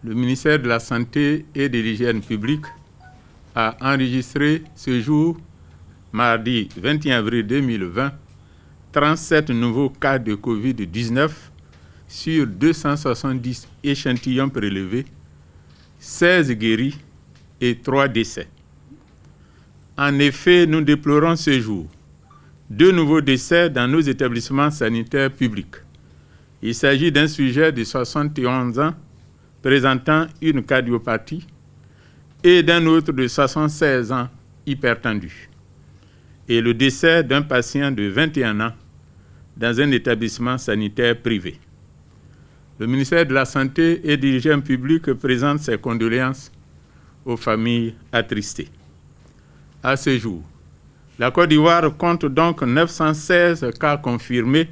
le ministère de la Santé et de l'Hygiène publique a enregistré ce jour, mardi 21 avril 2020, 37 nouveaux cas de Covid-19 sur 270 échantillons prélevés, 16 guéris et 3 décès. En effet, nous déplorons ce jour 2 nouveaux décès dans nos établissements sanitaires publics. Il s'agit d'un sujet de 71 ans présentant une cardiopathie et d'un autre de 76 ans hypertendu. Et le décès d'un patient de 21 ans dans un établissement sanitaire privé. Le ministère de la Santé et de l'Hygiène publique présente ses condoléances aux familles attristées. À ce jour, la Côte d'Ivoire compte donc 916 cas confirmés,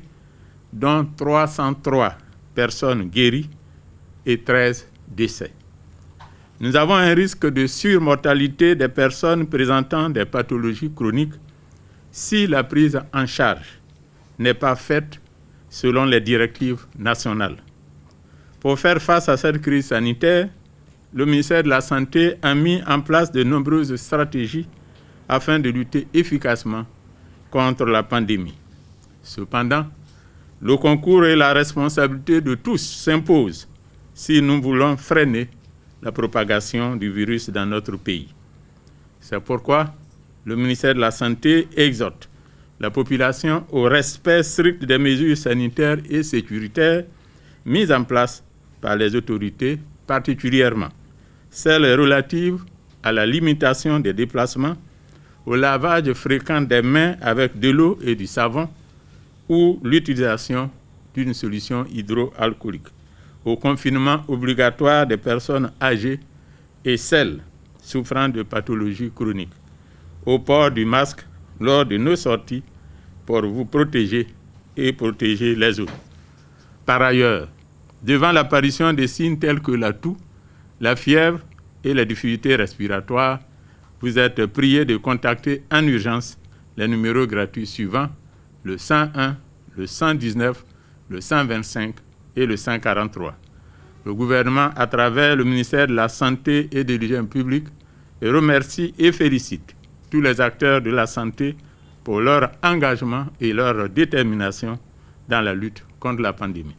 dont 303 personnes guéries et 13 décès. Nous avons un risque de surmortalité des personnes présentant des pathologies chroniques si la prise en charge n'est pas faite selon les directives nationales. Pour faire face à cette crise sanitaire, le ministère de la Santé a mis en place de nombreuses stratégies afin de lutter efficacement contre la pandémie. Cependant, le concours et la responsabilité de tous s'imposent si nous voulons freiner la propagation du virus dans notre pays. C'est pourquoi le ministère de la Santé exhorte la population au respect strict des mesures sanitaires et sécuritaires mises en place par les autorités, particulièrement celles relatives à la limitation des déplacements, au lavage fréquent des mains avec de l'eau et du savon ou l'utilisation d'une solution hydroalcoolique, au confinement obligatoire des personnes âgées et celles souffrant de pathologies chroniques, au port du masque lors de nos sorties pour vous protéger et protéger les autres. Par ailleurs, devant l'apparition des signes tels que la toux, la fièvre et les difficultés respiratoires, vous êtes priés de contacter en urgence les numéros gratuits suivants, le 101, le 119, le 125 et le 143. Le gouvernement, à travers le ministère de la Santé et de l'Hygiène publique, remercie et félicite tous les acteurs de la santé pour leur engagement et leur détermination dans la lutte contre la pandémie.